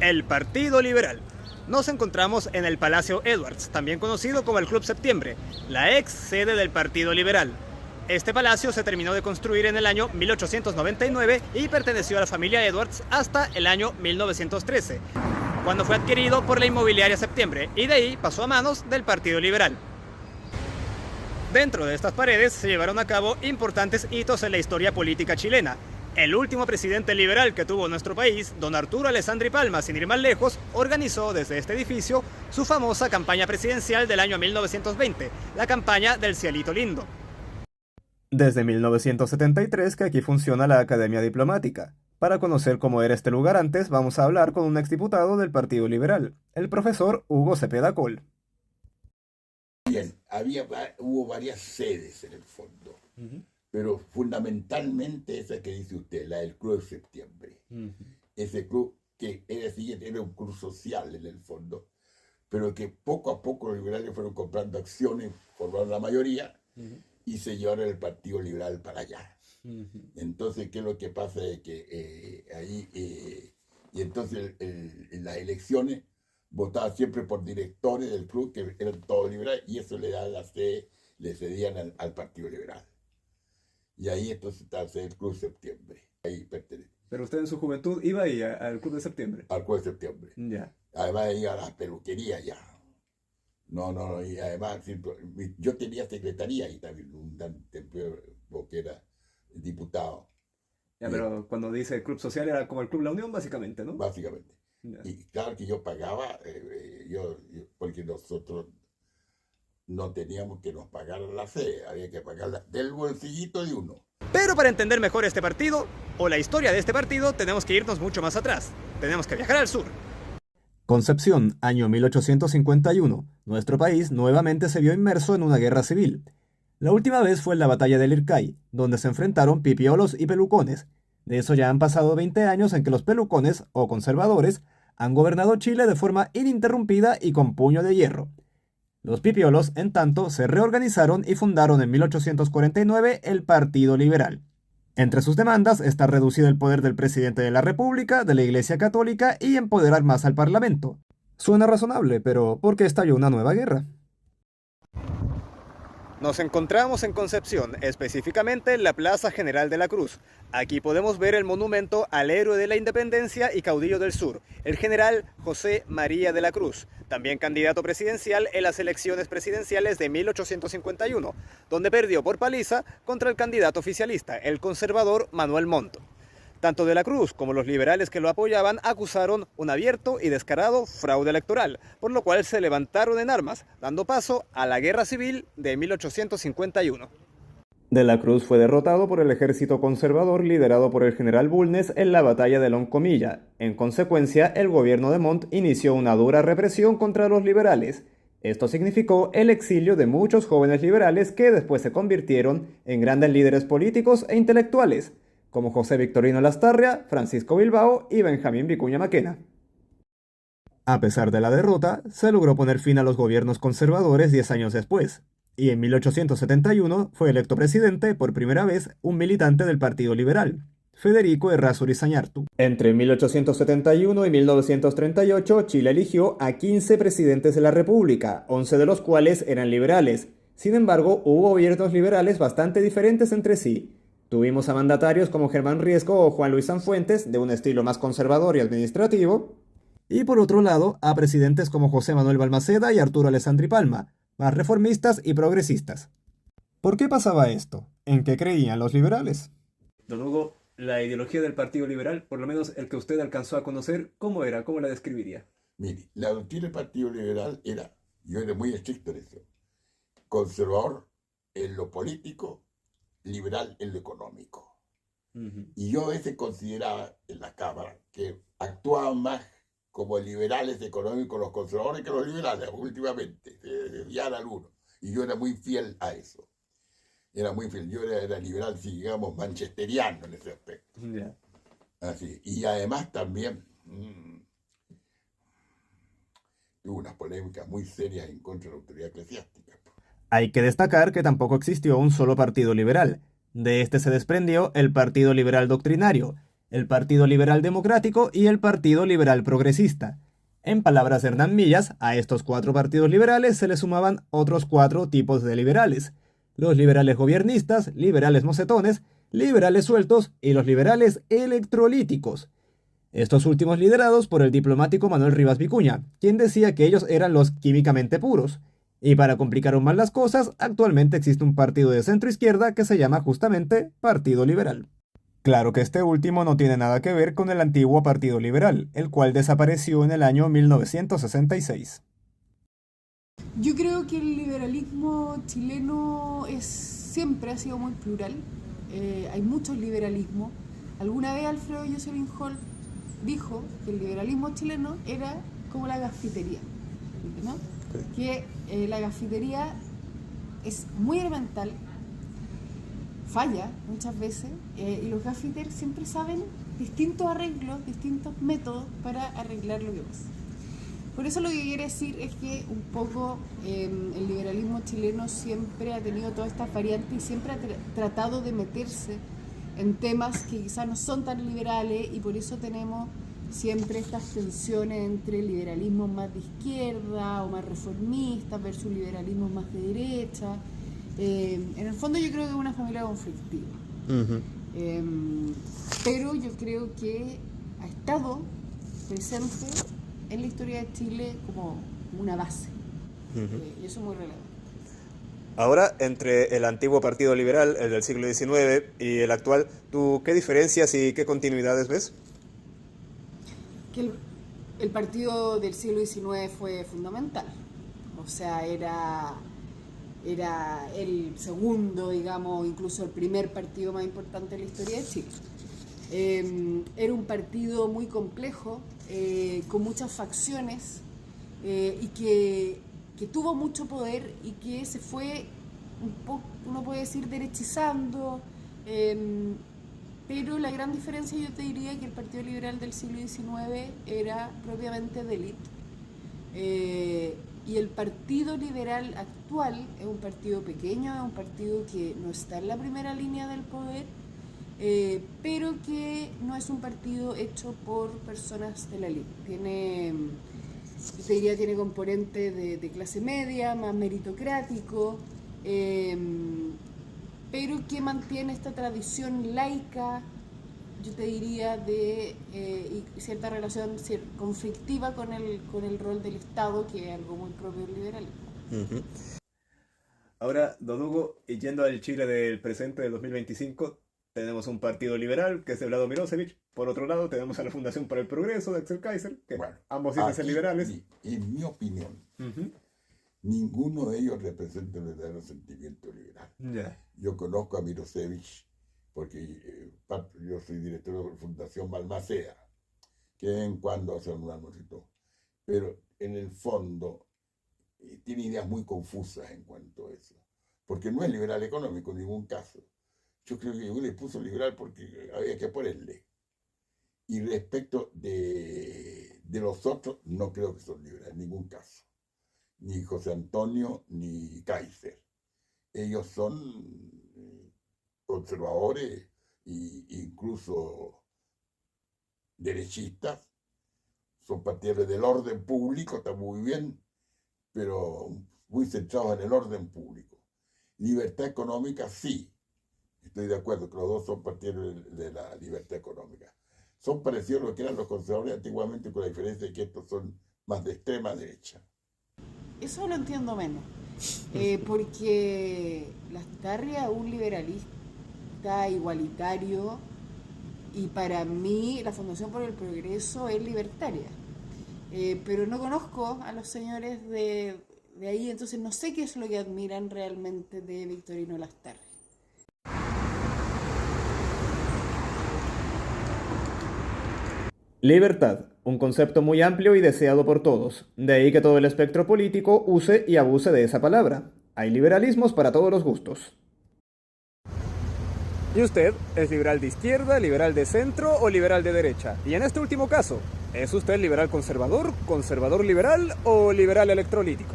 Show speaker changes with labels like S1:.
S1: El Partido Liberal. Nos encontramos en el Palacio Edwards, también conocido como el Club Septiembre, la ex sede del Partido Liberal. Este palacio se terminó de construir en el año 1899 y perteneció a la familia Edwards hasta el año 1913, cuando fue adquirido por la inmobiliaria Septiembre, y de ahí pasó a manos del Partido Liberal. Dentro de estas paredes se llevaron a cabo importantes hitos en la historia política chilena. El último presidente liberal que tuvo nuestro país, don Arturo Alessandri Palma, sin ir más lejos, organizó desde este edificio su famosa campaña presidencial del año 1920, la campaña del Cielito Lindo. Desde 1973 que aquí funciona la Academia Diplomática. Para conocer cómo era este lugar antes, vamos a hablar con un exdiputado del Partido Liberal, el profesor Hugo Cepeda Coll.
S2: Bien, hubo varias sedes en el fondo, pero fundamentalmente esa que dice usted, la del Club de Septiembre. Ese club que era un club social en el fondo, pero que poco a poco los liberales fueron comprando acciones, formaron la mayoría y se llevaron el Partido Liberal para allá. Entonces, ¿qué es lo que pasa? Es que y entonces en las elecciones votaba siempre por directores del club que eran todos liberales y eso le cedían al Partido Liberal. Y ahí entonces está el Club Septiembre. Ahí pertenece.
S1: Pero usted en su juventud iba ahí al Club de Septiembre.
S2: Al Club de Septiembre.
S1: Ya.
S2: Además iba a las peluquerías ya. No, y además yo tenía secretaría ahí también, porque era diputado.
S1: Ya, pero cuando dice Club Social era como el Club La Unión, básicamente, ¿no?
S2: Básicamente.
S1: Ya.
S2: Y claro que yo pagaba, porque nosotros no teníamos que nos pagaran la sede, había que pagarla del bolsillito de uno. Pero para entender mejor este partido, o la historia de este partido, tenemos que irnos mucho más atrás. Tenemos que viajar al sur. Concepción, año 1851. Nuestro país nuevamente se vio inmerso en una guerra civil. La última vez fue en la batalla del Ircay, donde se enfrentaron pipiolos y pelucones. De eso ya han pasado 20 años en que los pelucones, o conservadores, han gobernado Chile de forma ininterrumpida y con puño de hierro. Los pipiolos, en tanto, se reorganizaron y fundaron en 1849 el Partido Liberal. Entre sus demandas está reducir el poder del presidente de la República, de la Iglesia Católica y empoderar más al Parlamento. Suena razonable, pero ¿por qué estalló una nueva guerra? Nos encontramos en Concepción, específicamente en la Plaza General de la Cruz. Aquí podemos ver el monumento al héroe de la independencia y caudillo del sur, el general José María de la Cruz, también candidato presidencial en las elecciones presidenciales de 1851, donde perdió por paliza contra el candidato oficialista, el conservador Manuel Montt. Tanto de la Cruz como los liberales que lo apoyaban acusaron un abierto y descarado fraude electoral, por lo cual se levantaron en armas, dando paso a la Guerra Civil de 1851. De la Cruz fue derrotado por el ejército conservador liderado por el general Bulnes en la batalla de Loncomilla. En consecuencia, el gobierno de Montt inició una dura represión contra los liberales. Esto significó el exilio de muchos jóvenes liberales que después se convirtieron en grandes líderes políticos e intelectuales, como José Victorino Lastarria, Francisco Bilbao y Benjamín Vicuña Maquena. A pesar de la derrota, se logró poner fin a los gobiernos conservadores 10 años después, y en 1871 fue electo presidente por primera vez un militante del Partido Liberal, Federico Errázuriz Zañartu. Entre 1871 y 1938, Chile eligió a 15 presidentes de la República, 11 de los cuales eran liberales. Sin embargo, hubo gobiernos liberales bastante diferentes entre sí. Tuvimos a mandatarios como Germán Riesco o Juan Luis Sanfuentes, de un estilo más conservador y administrativo, y por otro lado a presidentes como José Manuel Balmaceda y Arturo Alessandri Palma, más reformistas y progresistas. ¿Por qué pasaba esto? ¿En qué creían los liberales? Don Hugo, la ideología del Partido Liberal, por lo menos el que usted alcanzó a conocer, ¿cómo era? ¿Cómo la describiría? Mire, la doctrina del Partido Liberal yo era muy estricto en eso, conservador en lo político, liberal en lo económico. Y yo a veces consideraba en la Cámara que actuaban más como liberales económicos los conservadores que los liberales últimamente, se desviaban al uno. Y yo era muy fiel a eso. Era muy fiel. Yo era liberal, si digamos, manchesteriano en ese aspecto.
S1: Yeah.
S2: Así. Y además también tuve unas polémicas muy serias en contra de la autoridad eclesiástica. Hay que destacar que tampoco existió un solo partido liberal. De este se desprendió el Partido Liberal Doctrinario. el Partido Liberal Democrático y el Partido Liberal Progresista. En palabras de Hernán Millas, a estos 4 partidos liberales se le sumaban otros 4 tipos de liberales: los liberales gobiernistas, liberales mocetones, liberales sueltos y los liberales electrolíticos. Estos últimos liderados por el diplomático Manuel Rivas Vicuña, quien decía que ellos eran los químicamente puros. Y para complicar aún más las cosas, actualmente existe un partido de centro-izquierda que se llama justamente Partido Liberal. Claro que este último no tiene nada que ver con el antiguo Partido Liberal, el cual desapareció en el año 1966.
S3: Yo creo que el liberalismo chileno siempre ha sido muy plural. Hay muchos liberalismos. Alguna vez Alfredo Jocelyn Hall dijo que el liberalismo chileno era como la gafitería, ¿no? Que la gafitería es muy elemental, falla muchas veces, y los gafiteros siempre saben distintos arreglos, distintos métodos para arreglar lo que pasa. Por eso lo que quiere decir es que un poco el liberalismo chileno siempre ha tenido todas estas variantes y siempre ha tratado de meterse en temas que quizás no son tan liberales, y por eso tenemos siempre estas tensiones entre liberalismos más de izquierda o más reformistas versus liberalismos más de derecha. En el fondo yo creo que es una familia conflictiva. Pero yo creo que ha estado presente en la historia de Chile como una base. Y eso es muy relevante.
S2: Ahora, entre el antiguo Partido Liberal, el del siglo XIX, y el actual, ¿tú qué diferencias y qué continuidades ves?
S3: Que el partido del siglo XIX fue fundamental. O sea, era el segundo, digamos, incluso el primer partido más importante en la historia de Chile. Era un partido muy complejo, con muchas facciones, y que tuvo mucho poder y que se fue un poco, uno puede decir, derechizando, pero la gran diferencia, yo te diría, que el Partido Liberal del siglo XIX era propiamente de élite, y el Partido Liberal actual es un partido pequeño, es un partido que no está en la primera línea del poder, pero que no es un partido hecho por personas de la élite. Yo te diría, tiene componente de clase media, más meritocrático, pero que mantiene esta tradición laica, yo te diría, y cierta relación conflictiva con el rol del Estado, que es algo muy propio del liberalismo.
S2: Ahora, don Hugo, y yendo al Chile del presente del 2025, tenemos un partido liberal, que es de Vlado Milosevic. Por otro lado, tenemos a la Fundación para el Progreso de Axel Kaiser, que ambos dicen ser liberales.
S4: En mi opinión, ninguno de ellos representa el verdadero sentimiento liberal. Yo conozco a Milosevic porque yo soy director de la Fundación Balmaceda, que en cuando hace un almuerzo y todo. Pero en el fondo tiene ideas muy confusas en cuanto a eso, porque no es liberal económico en ningún caso. Yo creo que yo le puso liberal porque había que ponerle. Y respecto de los otros, no creo que son liberales en ningún caso. Ni José Antonio ni Kaiser. Ellos son conservadores e incluso derechistas. Son partidarios del orden público, está muy bien, pero muy centrados en el orden público. Libertad económica, sí. Estoy de acuerdo que los dos son partidarios de la libertad económica. Son parecidos a lo que eran los conservadores antiguamente, con la diferencia de que estos son más de extrema derecha.
S3: Eso lo entiendo menos, porque Lastarria es un liberalista igualitario, y para mí la Fundación por el Progreso es libertaria. Pero no conozco a los señores de ahí, entonces no sé qué es lo que admiran realmente de Victorino Lastarria.
S2: Libertad, un concepto muy amplio y deseado por todos, de ahí que todo el espectro político use y abuse de esa palabra. Hay liberalismos para todos los gustos. ¿Y usted es liberal de izquierda, liberal de centro o liberal de derecha? Y en este último caso, ¿es usted liberal conservador, conservador liberal o liberal electrolítico?